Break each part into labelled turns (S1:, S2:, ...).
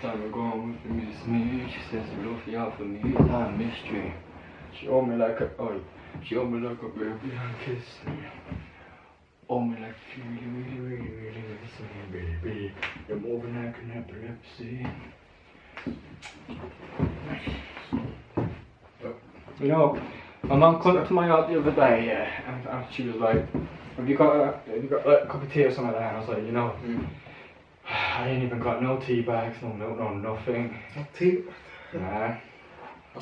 S1: time we're going with Miss Me. She says love y'all for me is a mystery. She hold me like a she hold me like a baby and kiss me. Hold me like really miss me, baby. You're moving like an epilepsy. You know, my mum came to my house the other day, yeah, and she was like, have you got like, a cup of tea or something like that? And I was like, you know, I ain't even got no tea bags, no milk, no nothing.
S2: No tea?
S1: Nah.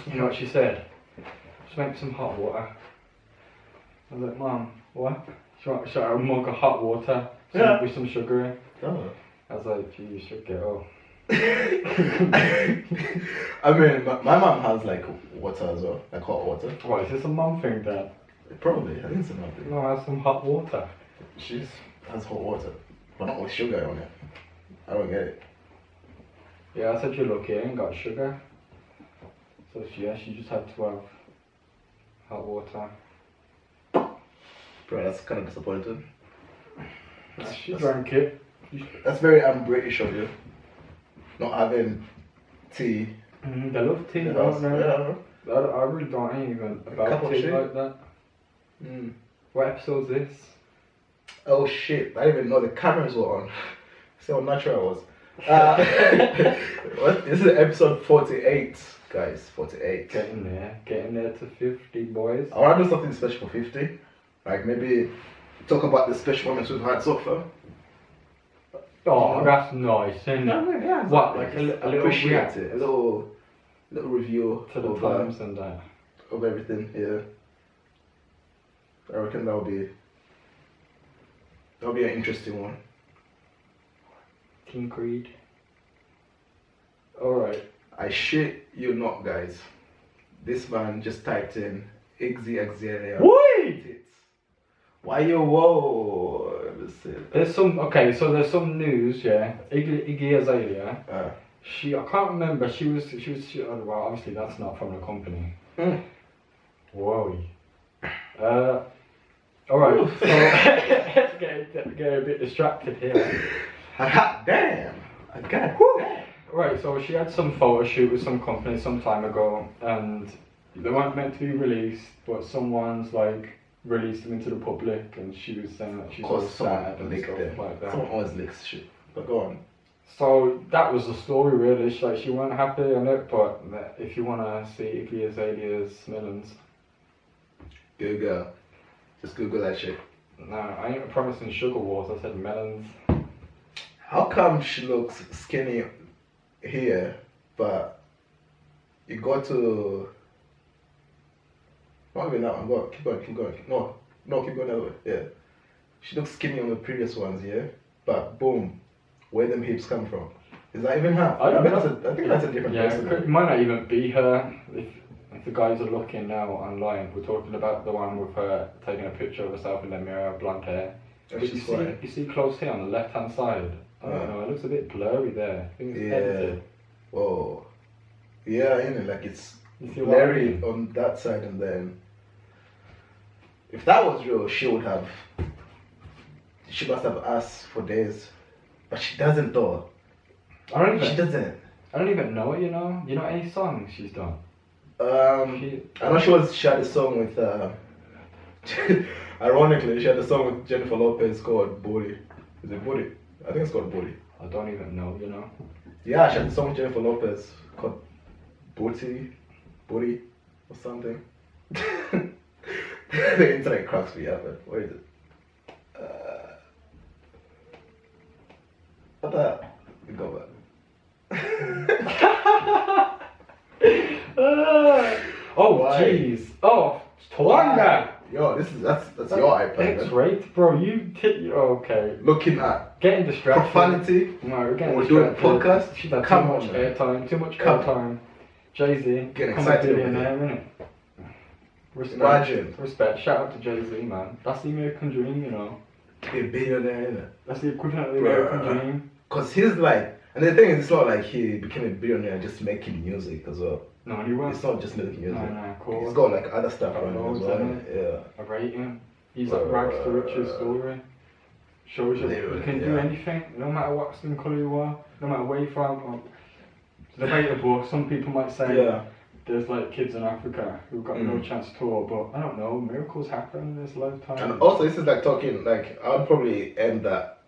S1: You know what she said? Just make some hot water. I was like, Mum, what? She wanted a mug of hot water with some sugar in.
S2: Oh.
S1: I was like, you should get up.
S2: I mean, my mum has like water as well, like hot water.
S1: What, is this a mum thing then?
S2: Probably, I think it's a mum thing.
S1: No, I have some hot water.
S2: She has hot water, but not with sugar on it. I don't get it.
S1: Yeah, I said you're lucky, I ain't got sugar. So yeah, she just had to have hot water.
S2: Bro, that's kind of disappointing.
S1: She drank it.
S2: That's very un-British of you. Not having tea.
S1: They love tea,
S2: Yeah,
S1: don't they?
S2: yeah.
S1: I really don't ain't even about tea like that. What episode's this?
S2: Oh shit, I didn't even know the cameras were on. See how natural I was. What? This is episode 48, guys. 48.
S1: Getting there to 50, boys.
S2: I want to do something special for 50. Like maybe talk about the special moments we've had so far.
S1: Oh, that's nice, isn't it?
S2: Yeah,
S1: What, like a little
S2: appreciate
S1: react
S2: it. A little review
S1: to the
S2: of,
S1: times and that.
S2: of everything. Yeah. I reckon that'll be an interesting one.
S1: King Creed. Alright.
S2: I shit you not, guys. This man just typed in Iggy Azalea.
S1: Wait!
S2: Why you whoa?
S1: There's some news, yeah. Iggy Azalea. I can't remember. She was. Well, obviously that's not from the company. Whoa. All right. So let's get a bit distracted here.
S2: Damn. I got it.
S1: Right. So she had some photo shoot with some company some time ago, and they weren't meant to be released, but someone's like released them into the public, and she was saying that she's so sad and stuff like that.
S2: Someone always leaks shit. But go on.
S1: So that was the story really. She weren't happy on it, but if you wanna see Iggy Azalea's melons,
S2: Google. Just Google that shit.
S1: no, I ain't promising sugar wars. I said melons.
S2: How come she looks skinny here, but you go to... Not even that one, go on, keep going. No, keep going that way, yeah. She looks skinny on the previous ones, yeah? But boom, where them hips come from? Is that even her?
S1: I don't know.
S2: I think that's a different person.
S1: It might not even be her. If the guys are looking now online, we're talking about the one with her taking a picture of herself in the mirror, blonde hair.
S2: Oh,
S1: But you see close here on the left hand side. I don't know, it looks a bit blurry there. I think it's edited.
S2: Whoa. Yeah, you know, like it's
S1: You see what I
S2: blurry
S1: mean?
S2: on that side, and then if that was real, she must have asked for days, but she doesn't though.
S1: I don't even know it, you know. You know any songs she's done?
S2: I know she had a song with ironically, she had a song with Jennifer Lopez called Booty. Is it Booty? I think it's called Booty.
S1: I don't even know, you know.
S2: Yeah, she had a song with Jennifer Lopez called Booty or something. The internet cracks me up, man. Where is it? What the? Go back.
S1: Oh jeez. Oh, Tawonga.
S2: Yo, that's your iPad.
S1: X-rate, bro. Okay.
S2: Looking at
S1: Getting distracted.
S2: profanity.
S1: No, we're getting
S2: We're doing a
S1: distracted.
S2: podcast.
S1: She's had
S2: Come
S1: too
S2: on,
S1: much
S2: man.
S1: airtime. Too much
S2: Come
S1: airtime. Jay-Z.
S2: Getting
S1: become a
S2: excited over
S1: billionaire, innit? Respect.
S2: Imagine.
S1: Respect. Shout out to Jay-Z, man. That's the American dream, you know.
S2: Be a billionaire, innit?
S1: That's the equivalent of the
S2: Bruh.
S1: American dream.
S2: Cause he's like, and the thing is, it's not like he became a billionaire just making music as well.
S1: No, he won't.
S2: It's not just making music.
S1: No, cool.
S2: He's got like other stuff
S1: Got
S2: running as
S1: loads,
S2: well.
S1: innit?
S2: Yeah.
S1: I rate him. He's like rags to riches story. Shows you
S2: Literally,
S1: you can do
S2: yeah.
S1: anything, no matter what skin colour you are, no matter where you're from. It's debatable. Some people might say
S2: Yeah.
S1: there's like kids in Africa who've got no chance at all, but I don't know, miracles happen in this lifetime.
S2: And also, this is like talking, like, I would probably end that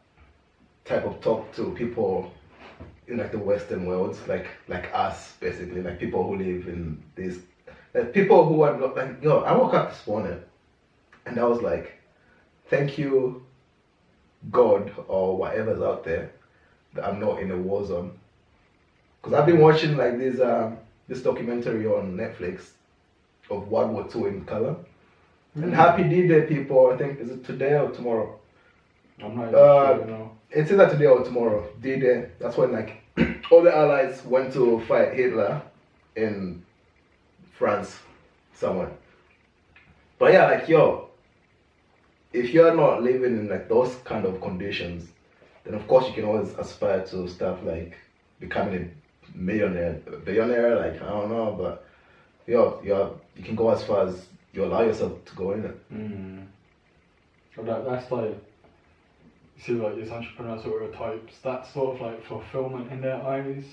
S2: type of talk to people in like the Western world, like us, basically, like people who live in these, like people who are not, like, yo, I woke up this morning and I was like, thank you, God, or whatever's out there, that I'm not in a war zone. Because I've been watching like this documentary on Netflix of World War II in color. And happy D-Day, people. I think, is it today or tomorrow?
S1: I'm not even sure, you know.
S2: It's either today or tomorrow. D-Day. That's when like all the allies went to fight Hitler in France somewhere. But yeah, like, yo, if you're not living in like those kind of conditions, then of course you can always aspire to stuff like becoming a millionaire, a billionaire, like, I don't know, but yo, you can go as far as you allow yourself to go in it.
S1: But that's like, you see like these entrepreneurs sort of types, that's sort of like fulfillment in their eyes.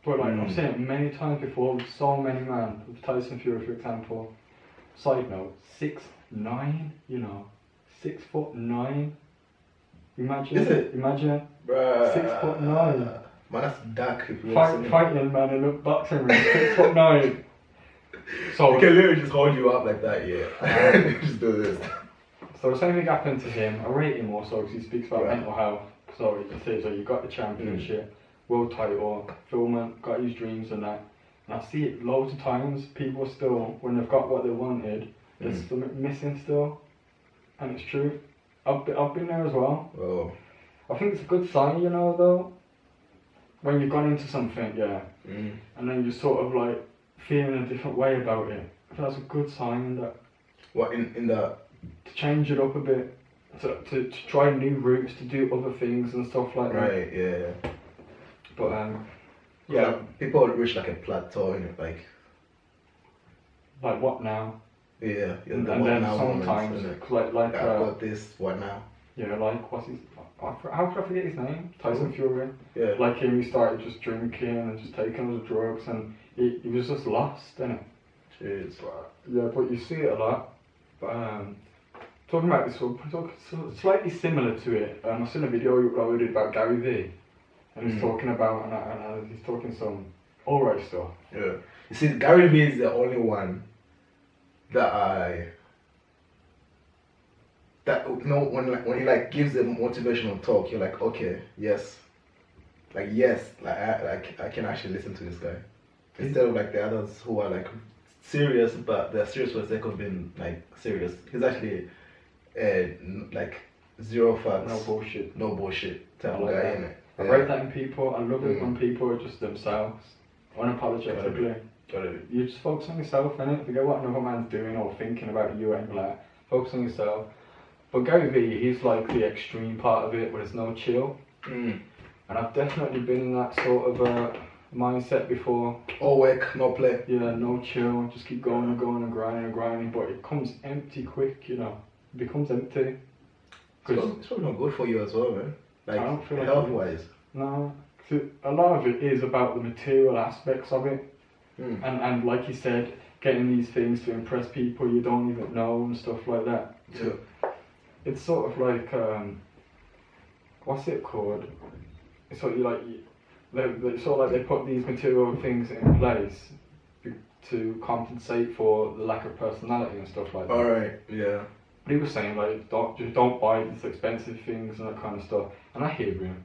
S1: But like I've seen it many times before with so many men, with Tyson Fury for example. Side note, 6'9", you know, 6'9". Imagine
S2: Is it?
S1: Imagine it.
S2: Bruh.
S1: 6'9".
S2: Man, that's dark if you
S1: Fighting man in a boxing ring, 6'9". So
S2: you can literally just hold you up like that, yeah. Just do this.
S1: So the same thing happened to him. I rate him also because he speaks about mental health. So he says, so you got the championship, world title, fulfillment, got his dreams and that. And I see it loads of times. People still, when they've got what they wanted, they're still missing still. And it's true. I've been there as well.
S2: Oh.
S1: I think it's a good sign, you know, though. When you've gone into something, and then you're sort of like feeling a different way about it. I think that's a good sign that.
S2: What in the?
S1: To change it up a bit, to try new routes, to do other things and stuff like that.
S2: Right. Yeah.
S1: But yeah.
S2: Like, people reach like a plateau in it, like
S1: what now?
S2: Yeah.
S1: And
S2: The
S1: then
S2: what now
S1: sometimes
S2: moments,
S1: like
S2: I've got this. What now?
S1: Yeah, like what's his? How could I forget his name? Tyson Fury.
S2: Yeah.
S1: Like him, he started just drinking and just taking all the drugs, and he was just lost, innit?
S2: Jeez.
S1: Yeah, but you see it a lot. But talking about this one, slightly similar to it. I've seen a video you uploaded about Gary Vee, and he's talking about and he's talking some alright stuff.
S2: Yeah. You see, Gary Vee is the only one that you know, when he like gives a motivational talk, you're like, okay, yes, like I can actually listen to this guy instead of like the others who are like serious, but they're serious for the sake of being like serious. He's actually like zero facts, no bullshit type of guy, innit?
S1: I rate that in people. I love it when people are just themselves, unapologetically. You just focus on yourself, innit? Forget what another man's doing or thinking about you, ain't like. Focus on yourself. But Gary Vee, he's like the extreme part of it where there's no chill. And I've definitely been in that sort of mindset before.
S2: All work, no play.
S1: Yeah, no chill, just keep going and going and grinding, but it comes empty quick, you know. It becomes empty.
S2: It's probably not good for you as well, man. Like,
S1: I don't feel like
S2: health-wise.
S1: No, a lot of it is about the material aspects of it. And like you said, getting these things to impress people you don't even know and stuff like that. So it's sort of like, what's it called? It's sort of like, they put these material things in place to compensate for the lack of personality and stuff like that.
S2: Alright, yeah.
S1: But he was saying like, don't buy these expensive things and that kind of stuff. And I hear him.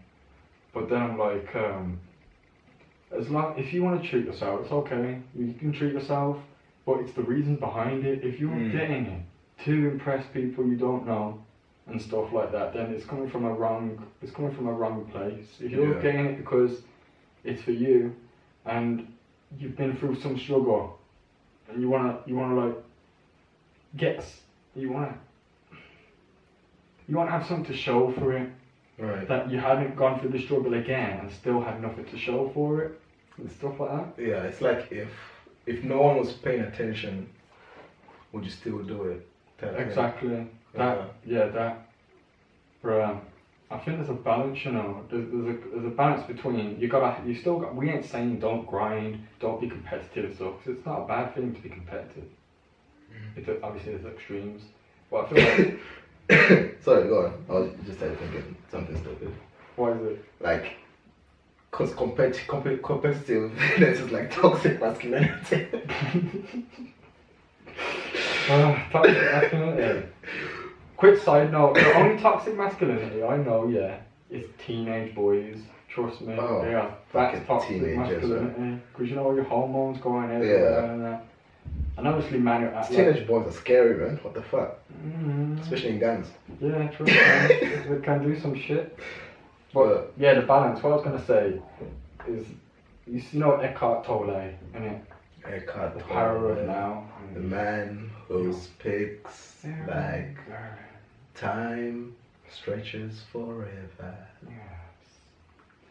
S1: But then I'm like, if you want to treat yourself, it's okay. You can treat yourself, but it's the reason behind it. If you're getting it to impress people you don't know and stuff like that, then it's coming from a wrong place. If you're getting it because it's for you and you've been through some struggle and you wanna have something to show for it.
S2: Right.
S1: That you hadn't gone through the struggle again and still had nothing to show for it and stuff like that.
S2: Yeah, it's like if no one was paying attention, would you still do it?
S1: Exactly. That. I think there's a balance, you know. There's a balance between we ain't saying don't grind, don't be competitive and stuff, 'cause it's not a bad thing to be competitive. Obviously there's extremes, but I feel like
S2: Sorry, go on. I was just thinking something stupid.
S1: why is it?
S2: Like, cause competitiveness is like toxic masculinity.
S1: Toxic masculinity. Quick side note, the only toxic masculinity I know, is teenage boys. Trust me, that's toxic masculinity. Because you know your hormones going everywhere and that. And obviously, man,
S2: teenage boys are scary, man. What the fuck? Especially in gangs.
S1: Yeah, true. They can do some shit. But yeah, the balance. What I was gonna say is, you know Eckhart Tolle, innit?
S2: Eckhart Tolle.
S1: The power of now.
S2: The man who speaks like time stretches forever.
S1: Yes.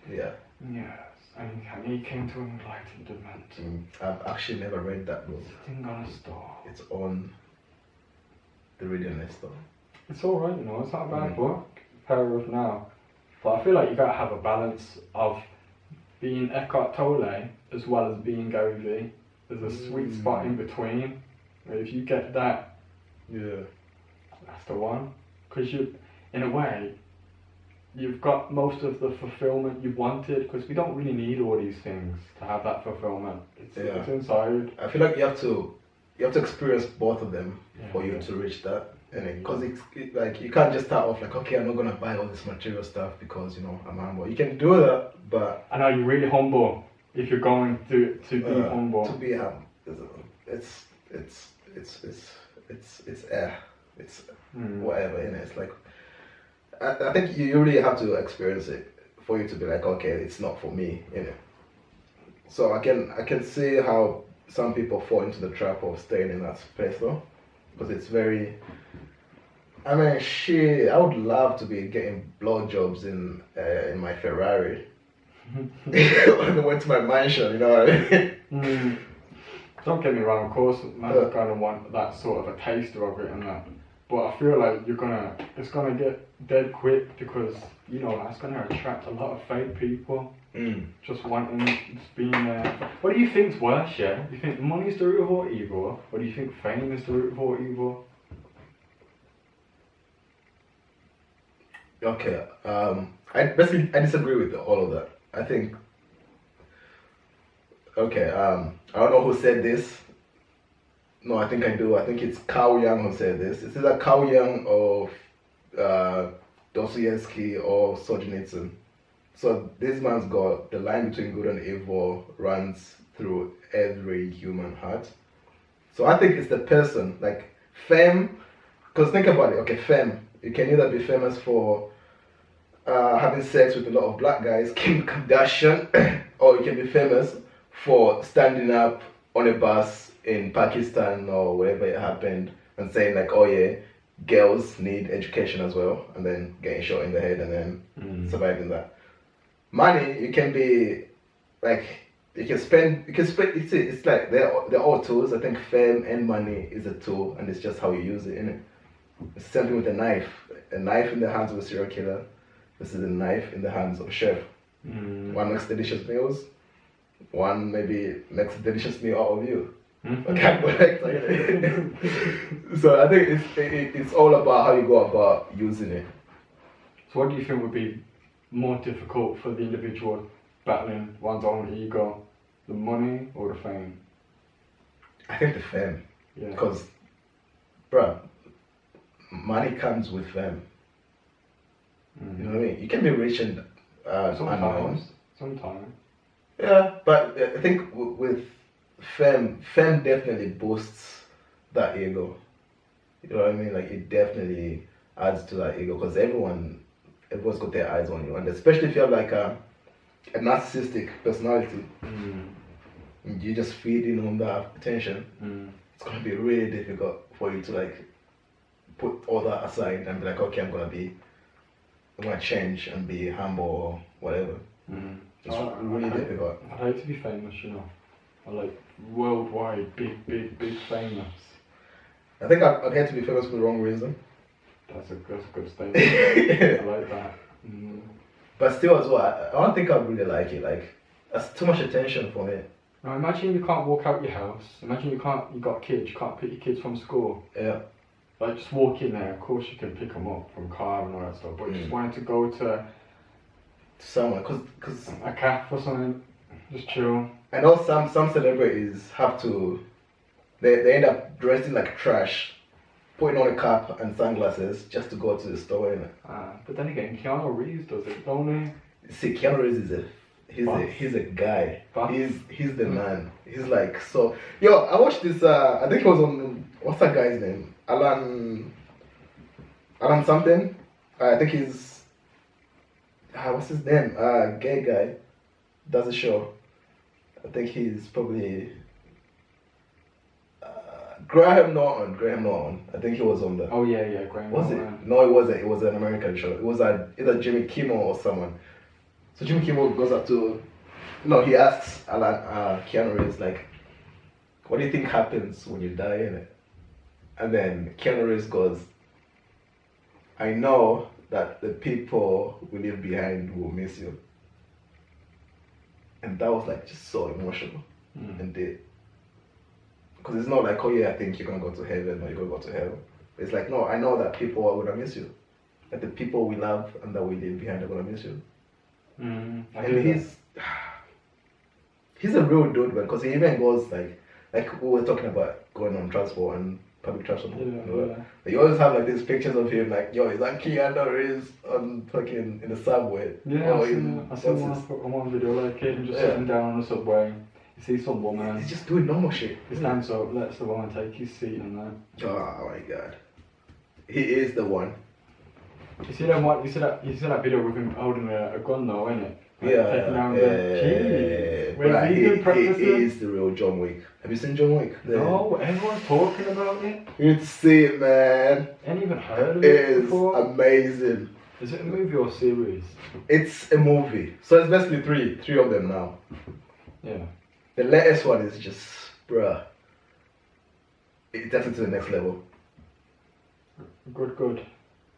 S2: Yeah.
S1: Yes. And he came to enlightenment.
S2: I've actually never read that book.
S1: Sitting on a star.
S2: It's on the reading list though.
S1: It's alright, you know, it's not a bad book. Power of now. But I feel like you gotta have a balance of being Eckhart Tolle as well as being Gary Vee. There's a sweet spot in between. If you get that, that's the one. Because in a way, you've got most of the fulfillment you wanted. Because we don't really need all these things to have that fulfillment. It's inside.
S2: I feel like you have to experience both of them for you to reach that. Because it's like you can't just start off like, okay, I'm not gonna buy all this material stuff because I'm humble. You can do that, but
S1: I know you're really humble if you're going to be humble.
S2: To be humble, it's whatever, It's like I think you really have to experience it for you to be like, okay, it's not for me, So I can see how some people fall into the trap of staying in that space though, because it's very. I mean, shit. I would love to be getting blowjobs in my Ferrari. When I went to my mansion, you know what I mean?
S1: Don't get me wrong, of course, man, kind of want that sort of a taster of it and that. But I feel like it's gonna get dead quick because that's gonna attract a lot of fake people. Just being there. What do you think's worse? Yeah, do you think money's the root of all evil, or do you think fame is the root of all evil?
S2: Okay, I disagree with all of that. I think. Okay, I don't know who said this. No, I think I do. I think it's Carl Jung who said this. It's either Carl Jung or Dostoevsky or Solzhenitsyn. So this man's got the line between good and evil runs through every human heart. So I think it's the person, like fame. Because think about it. Okay, fame. You can either be famous for having sex with a lot of black guys, Kim Kardashian, or you can be famous for standing up on a bus in Pakistan or wherever it happened and saying like, oh yeah, girls need education as well, and then getting shot in the head and then surviving that. Money, you can be like, you can spend, it's like they're all tools. I think fame and money is a tool, and it's just how you use it, innit? It's the same thing with a knife in the hands of a serial killer versus a knife in the hands of a chef. One makes delicious meals, one maybe makes a delicious meal out of you. So I think it's all about how you go about using it.
S1: So what do you think would be more difficult for the individual battling one's own ego, the money or the fame?
S2: I think the fame.
S1: Yeah.
S2: Because, bruh, money comes with fame. You know what I mean? You can be rich and unknown.
S1: Sometimes.
S2: Yeah, but I think with fame definitely boosts that ego. You know what I mean? Like it definitely adds to that ego because everyone's got their eyes on you, and especially if you have like a narcissistic personality, and you just feeding on that attention. It's gonna be really difficult for you to like put all that aside and be like, okay, I'm gonna change and be humble or whatever. It's really difficult.
S1: I'd like to be famous, I like worldwide, big famous.
S2: I think I'd hate to be famous for the wrong reason.
S1: That's a good statement. I like that.
S2: But still, as well, I don't think I'd really like it. Like, that's too much attention for me.
S1: Now imagine you can't walk out your house. Imagine you got kids. You can't pick your kids from school.
S2: Yeah.
S1: Like just walk in there. Of course you can pick them up from car and all that stuff. But you just wanted to go to
S2: somewhere, cause
S1: a cafe or something. Just chill.
S2: I know some celebrities have to. They end up dressing like trash, putting on a cap and sunglasses just to go to the store.
S1: But then again, Keanu Reeves does it, don't he?
S2: See, Keanu Reeves is he's a guy. He's the man. He's like so. Yo, I watched this. I think it was on what's that guy's name? Alan something. I think he's. What's his name? Gay guy. Does a show. I think he's probably. Graham Norton. I think he was on the.
S1: Oh yeah, Graham Norton.
S2: Was it? No, it wasn't. It was an American show. It was either Jimmy Kimmel or someone. So Jimmy Kimmel goes up to. No, he asks Keanu Reeves like, "What do you think happens when you die in it?" And then Keanu Reeves goes, "I know that the people we leave behind will miss you." And that was like just so emotional, and because it's not like, oh yeah, I think you're gonna go to heaven or you're gonna go to hell. It's like, no, I know that people are gonna miss you. That the people we love and that we leave behind are gonna miss you. And he's a real dude, man, because he even goes like we were talking about going on transport and public transport. You always have like these pictures of him like, yo, is that Keanu Reeves on fucking in the subway?
S1: Yeah, I seen one video like him just sitting down on the subway. You see some woman.
S2: He's just doing normal shit.
S1: He stands up, lets the woman take his seat and that.
S2: Oh my god. He is the one.
S1: You see that video with him holding a gun though, innit? Like taking down
S2: he is the real John Wick. Have you seen John Wick?
S1: No, everyone's talking about it.
S2: You'd see it, man.
S1: I ain't even heard of it before.
S2: It is amazing.
S1: Is it a movie or series?
S2: It's a movie. So it's basically three of them now.
S1: Yeah.
S2: The latest one is just, bruh. It takes it to the next level.
S1: Good.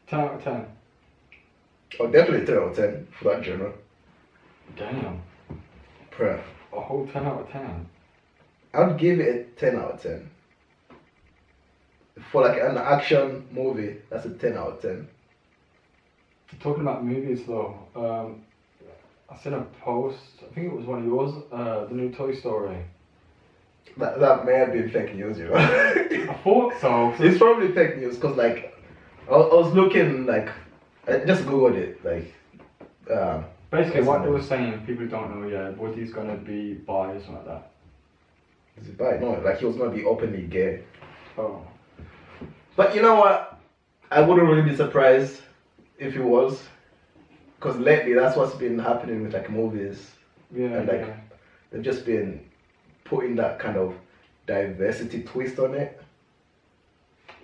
S1: 10 out of 10.
S2: Oh, definitely 10 out of 10 for that genre.
S1: Damn.
S2: Bruh.
S1: A whole 10 out of 10.
S2: I'd give it a 10 out of 10. For like an action movie, that's a 10 out of 10.
S1: Talking about movies though, I seen a post, I think it was one of yours, the new Toy Story.
S2: That may have been fake news, you know.
S1: I thought so.
S2: It's probably fake news because like, I was looking like, I just googled it like.
S1: Basically what they were saying, people who don't know yet, Woody's gonna be bi or something like that.
S2: Is he bi? No, like he was gonna be openly gay.
S1: Oh.
S2: But you know what? I wouldn't really be surprised if he was. Because lately that's what's been happening with like movies.
S1: Yeah.
S2: And like they've just been putting that kind of diversity twist on it.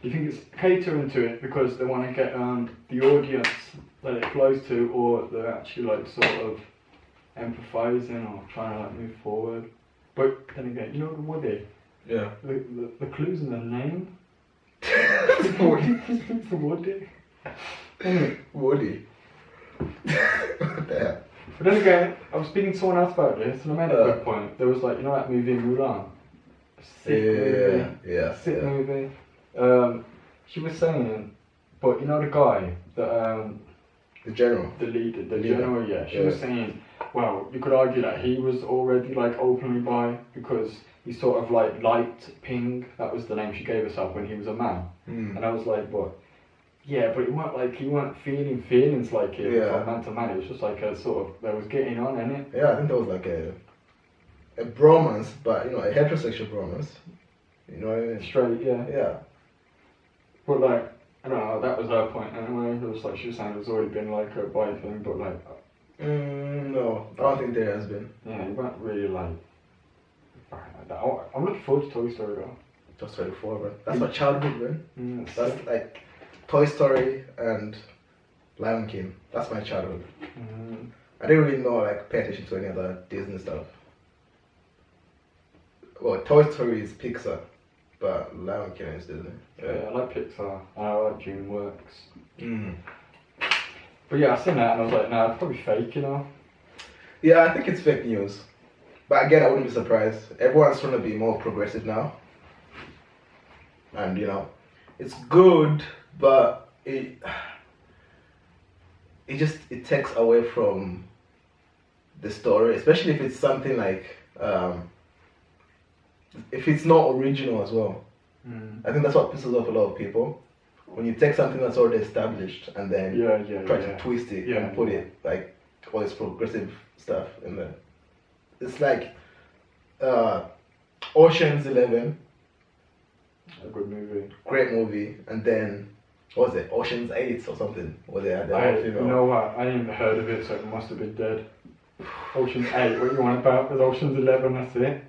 S1: Do you think it's catering to it because they want to get the audience that it flows to, or they're actually like sort of empathizing or trying to like move forward? But then again, you know the Woody?
S2: Yeah.
S1: The clues in the name?
S2: Woody.
S1: It's the Woody.
S2: Woody. Damn.
S1: But then again, I was speaking to someone else about this and I made a good point. There was like, you know that movie Mulan? Sick movie. She was saying, but you know the guy,
S2: the general.
S1: The leader, the general, yeah. She was saying, well, you could argue that he was already like openly bi because he sort of like liked Ping. That was the name she gave herself when he was a man. And I was like, but he weren't feeling feelings like it from man to man. It was just like a sort of, there was getting on, innit?
S2: Yeah, I think that was like a bromance, but you know, a heterosexual bromance. You know what I mean?
S1: Straight, yeah.
S2: Yeah.
S1: But like, I don't know, that was her point anyway. It was like she was saying there's already been like a bi thing, but like.
S2: No, I don't think there has been.
S1: Yeah, you weren't really like. I'm looking forward to Toy Story though.
S2: Toy Story 4, man. That's my childhood, man. That's
S1: sick.
S2: like Toy Story and Lion King. That's my childhood. I didn't really know, like, pay attention to any other Disney stuff. Well, Toy Story is Pixar, but Lion King is Disney.
S1: Yeah, I like Pixar. I like DreamWorks. But yeah, I seen that and I was like, nah, it's probably fake, you know.
S2: Yeah, I think it's fake news. But again, I wouldn't be surprised. Everyone's trying to be more progressive now. And, you know, it's good, but it takes away from the story, especially if it's something like, if it's not original as well. I think that's what pisses off a lot of people. When you take something that's already established and then try to twist it and put it like all this progressive stuff in there. It's like Ocean's 11.
S1: A good movie.
S2: Great movie. And then, what was it? Ocean's 8 or something? Was it?
S1: You know what? I ain't even heard of it, so it must have been dead. Ocean's 8, what you want about? With Ocean's 11, that's it.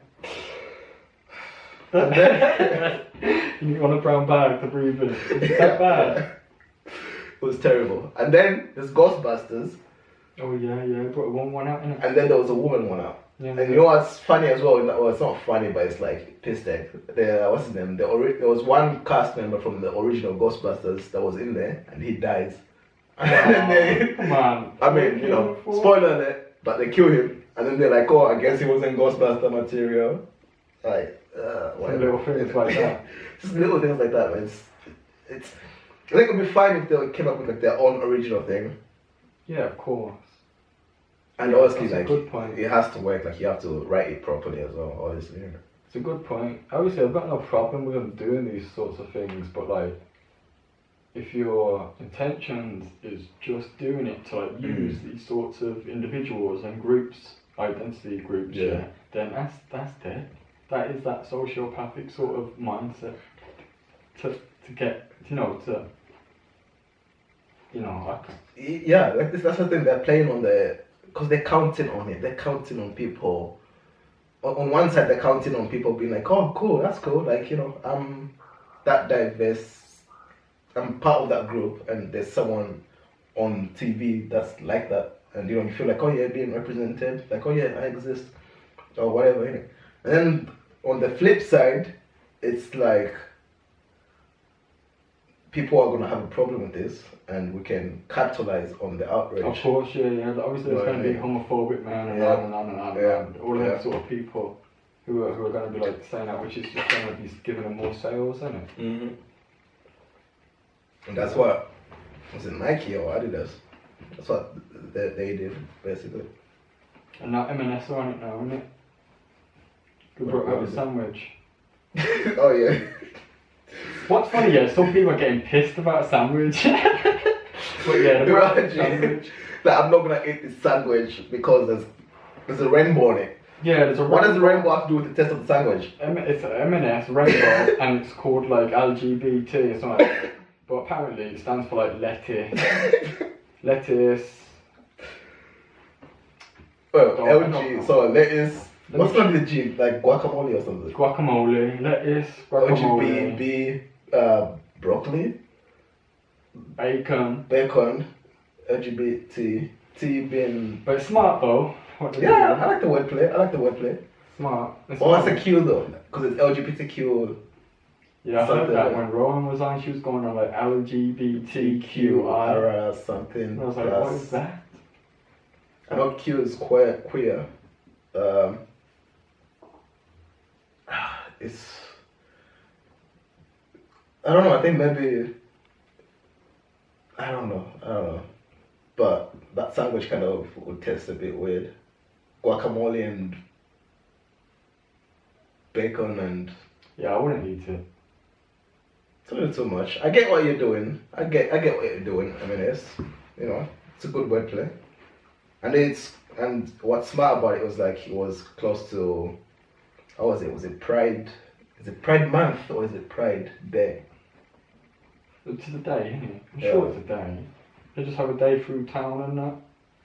S1: You need on a brown bag to breathe in. Is that bad?
S2: It was terrible. And then there's Ghostbusters.
S1: Oh yeah, brought one out, innit?
S2: And then there was a woman one out.
S1: Yeah,
S2: and you know what's funny as well? Well, it's not funny, but it's like piss take. What's his name? There was one cast member from the original Ghostbusters that was in there, and he dies.
S1: Wow. Come on.
S2: I mean, you know, spoiler alert, but they kill him, and then they're like, oh, I guess he wasn't Ghostbuster material. Like, whatever.
S1: Little things like that.
S2: Just little things like that. Man. It's. I think it'd be fine if they came up with like their own original thing.
S1: Yeah, of course.
S2: And
S1: yeah,
S2: honestly, like,
S1: good point.
S2: It has to work. Like, you have to write it properly as well. Obviously.
S1: It's a good point. Obviously, I've got no problem with them doing these sorts of things, but like, if your intentions is just doing it to like use these sorts of individuals and groups, identity groups, then that's dead. That is that sociopathic sort of mindset to get,
S2: Yeah, like that's the thing. They're playing on because they're counting on it. They're counting on people. On one side, they're counting on people being like, oh, cool, that's cool. Like, I'm that diverse. I'm part of that group, and there's someone on TV that's like that. And, you feel like, oh, yeah, being represented. Like, oh, yeah, I exist. Or whatever, And then on the flip side, it's like, people are going to have a problem with this, and we can capitalize on the outrage.
S1: Of course, yeah. Obviously, there's going to be homophobic man and on and on and on. And all of sort of people who are going to be like saying that, which is just going to be giving them more sales, isn't it?
S2: Mm-hmm. And that's what, was it Nike or Adidas? That's what they did, basically.
S1: And now M&S are on it now, isn't it? We brought out a sandwich.
S2: Oh, yeah.
S1: What's funny, some people are getting pissed about a sandwich. But yeah, the sandwich.
S2: Like, I'm not gonna eat this sandwich because there's a rainbow on it.
S1: Yeah, there's a rainbow.
S2: What does the rainbow have to do with the taste of the sandwich?
S1: It's an M&S rainbow, and it's called like LGBT or something. But apparently it stands for like lettuce.
S2: Well, LG, so lettuce. What's not the G? Like guacamole or something?
S1: Guacamole, lettuce, guacamole.
S2: LGBT, broccoli.
S1: Bacon,
S2: LGBT, T being.
S1: But it's smart though.
S2: Yeah, I like the wordplay.
S1: Smart.
S2: What's the Q though? Because it's LGBTQ.
S1: Yeah, I heard that when Rowan was on, she was going on like LGBTQI
S2: something.
S1: And I was like, what is that?
S2: I know Q is queer. It's. I don't know. I think maybe. I don't know. But that sandwich kind of would taste a bit weird. Guacamole and bacon and.
S1: Yeah, I wouldn't eat it.
S2: It's a little too much. I get what you're doing. I get what you're doing. I mean, it's a good wordplay. And what's smart about it was like it was close to. How was it? Was it Pride? Is it Pride Month or is it Pride Day?
S1: It's a day, isn't it? I'm sure it's a day. They just have a day through town and that.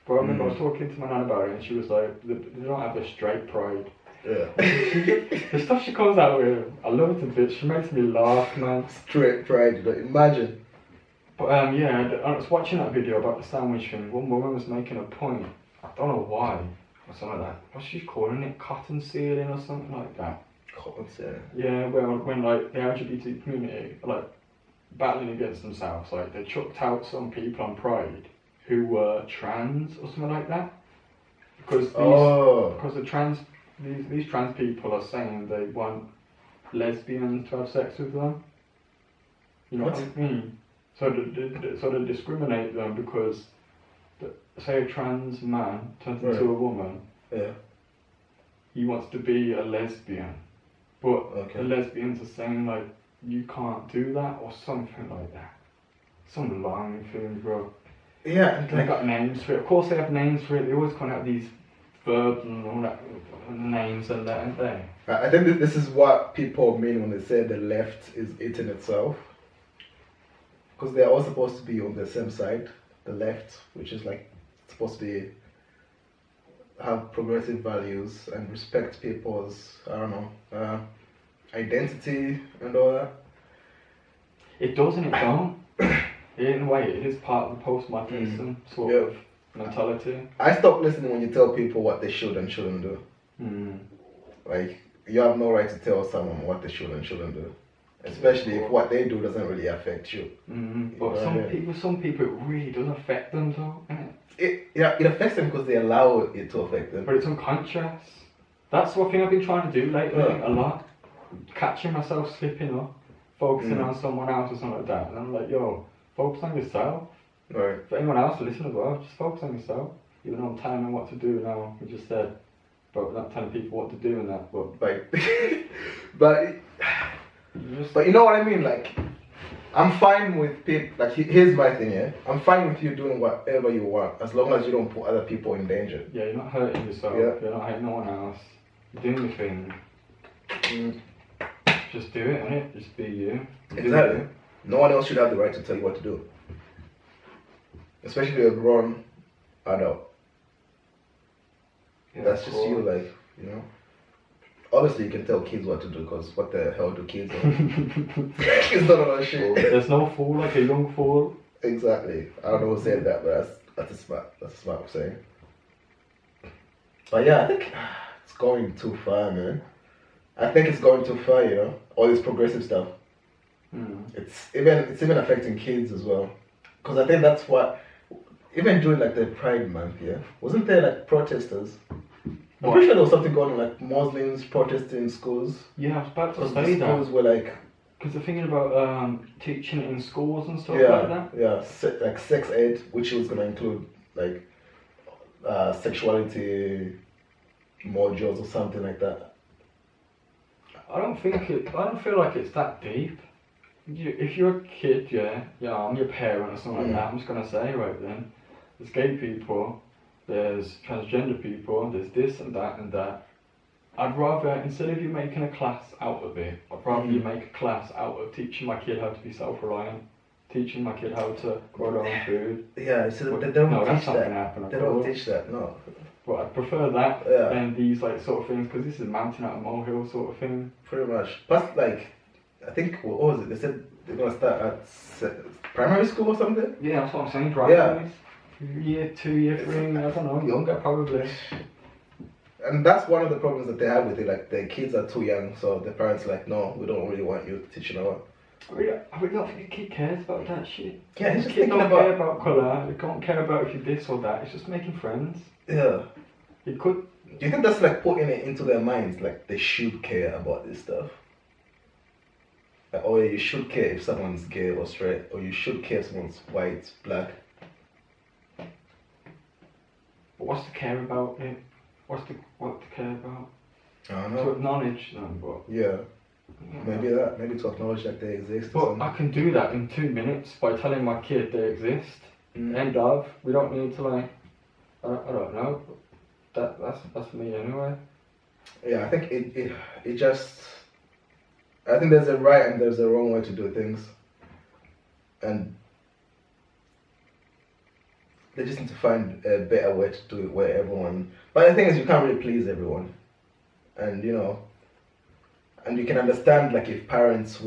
S1: But I remember I was talking to my nan about it and she was like, they don't have a straight pride.
S2: Yeah.
S1: The stuff she comes out with, I love it a bit. She makes me laugh, man.
S2: Straight pride, like, imagine.
S1: But I was watching that video about the sandwich thing. One woman was making a point. I don't know why. Or something like that. What's she calling it? Cotton sealing or something like that.
S2: Cotton sealing?
S1: Yeah, when like the LGBT community are like battling against themselves, like they chucked out some people on Pride who were trans or something like that. Because these trans people are saying they want lesbians to have sex with them. You know what I mean? So they discriminate them because, say a trans man turns into a woman.
S2: Yeah.
S1: He wants to be a lesbian, but the lesbians are saying like you can't do that or something like that. Some long thing, bro.
S2: Yeah,
S1: and they got names for it. Of course, they have names for it. They always kind of have these verbs and all that names and that, and they.
S2: I think this is what people mean when they say the left is eating itself, because they're all supposed to be on the same side. The left, which is like supposed to be have progressive values and respect people's, I don't know, identity and all that.
S1: It does and it don't. In a way, it is part of the postmodernism sort of mentality. I
S2: stopped listening when you tell people what they should and shouldn't do. Like, you have no right to tell someone what they should and shouldn't do. Especially if what they do doesn't really affect you.
S1: But some people, it really does affect them though, innit?
S2: It affects them because they allow it to affect them.
S1: But it's unconscious. That's one thing I've been trying to do lately a lot. Catching myself slipping up, focusing on someone else or something like that. And I'm like, yo, focus on yourself.
S2: Right.
S1: For anyone else to listen as well, just focus on yourself. Even though I'm telling them what to do now, we just said, but we're not telling people what to do and that, but...
S2: But you know what I mean, like, I'm fine with people, like, here's my thing, yeah? I'm fine with you doing whatever you want, as long as you don't put other people in danger.
S1: Yeah, you're not hurting yourself, you're not hurting no one else, you're doing your thing. Just do it, innit? Just be you.
S2: Exactly. No one else should have the right to tell you what to do. Especially a grown adult. Yeah, that's just you, like, you know? Obviously, you can tell kids what to do, because what the hell do kids do? Kids don't know that shit.
S1: There's no fool like a young fool.
S2: Exactly. I don't know who said that, but that's a smart saying. But yeah, I think it's going too far, man. I think it's going too far, you know? All this progressive stuff. It's even affecting kids as well. Because I think that's what, even during like the Pride Month, wasn't there like protesters? I'm pretty sure there was something going on, like Muslims protesting in schools.
S1: Yeah, I was about to say that.
S2: Schools were like...
S1: Because they're thinking about teaching it in schools and stuff like that.
S2: Yeah, like sex ed, which was going to include like sexuality modules or something like that.
S1: I don't feel like it's that deep. If you're a kid, I'm your parent or something like that, I'm just going to say, right then, there's gay people, there's transgender people, there's this and that and that. I'd rather, instead of you making a class out of it, I'd rather you make a class out of teaching my kid how to be self-reliant, teaching my kid how to grow their own food.
S2: Yeah, so they don't teach that.
S1: Happen
S2: they don't teach that, no.
S1: But I prefer that than these like sort of things, because this is mountain out a molehill sort of thing.
S2: Pretty much. Plus, like, I think, what was it? They said they're going to start at primary school or something?
S1: Yeah, that's what I'm saying, primaries. Year 2, year 3, I don't know, younger probably.
S2: And that's one of the problems that they have with it, like the kids are too young, so the parents are like, no, we don't really want you teaching our...
S1: I really don't think a kid cares about that shit.
S2: Yeah, he's just
S1: kids
S2: thinking
S1: don't care about colour, they don't care about if you're this or that, it's just making friends.
S2: Yeah.
S1: It could...
S2: Do you think that's like putting it into their minds, like they should care about this stuff? Like, oh yeah, you should care if someone's gay or straight, or you should care if someone's white, black.
S1: But what's to care about it? What to care about?
S2: I don't know.
S1: To acknowledge them, but...
S2: Yeah. Maybe to acknowledge that they exist.
S1: But I can do that in 2 minutes by telling my kid they exist. End of. We don't need to like... I don't know. That's me anyway.
S2: Yeah, I think it just... I think there's a right and there's a wrong way to do things. And they just need to find a better way to do it where everyone... But the thing is, you can't really please everyone. And, you know... And you can understand, like, if parents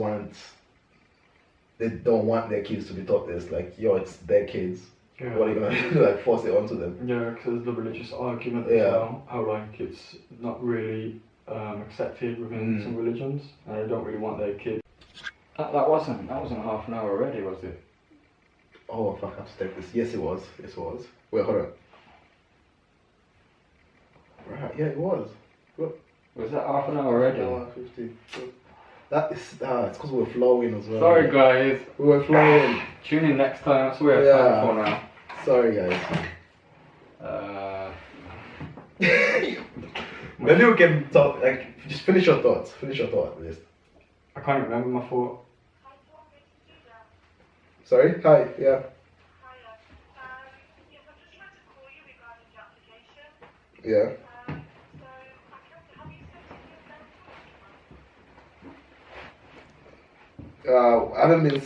S2: they don't want their kids to be taught this, like, yo, it's their kids. Yeah. What are you gonna do? Like, force it onto them?
S1: Yeah, because the religious argument as well, how, like, it's not really accepted within some religions, and they don't really want their kids. That wasn't half an hour already, was it?
S2: Oh fuck, I have to take this. Yes, it was. Yes, it was. Wait, hold on. Right, yeah, it was. Look.
S1: Was that half an hour already?
S2: 1:50. That is, it's because we were flowing as well.
S1: Sorry guys.
S2: We were flowing.
S1: Tune in next time, that's what we have time for now.
S2: Sorry guys. Maybe we can talk, like, just finish your thoughts. Finish your thought at least.
S1: I can't remember my thought.
S2: Sorry? Hi, yeah. Yeah. I haven't been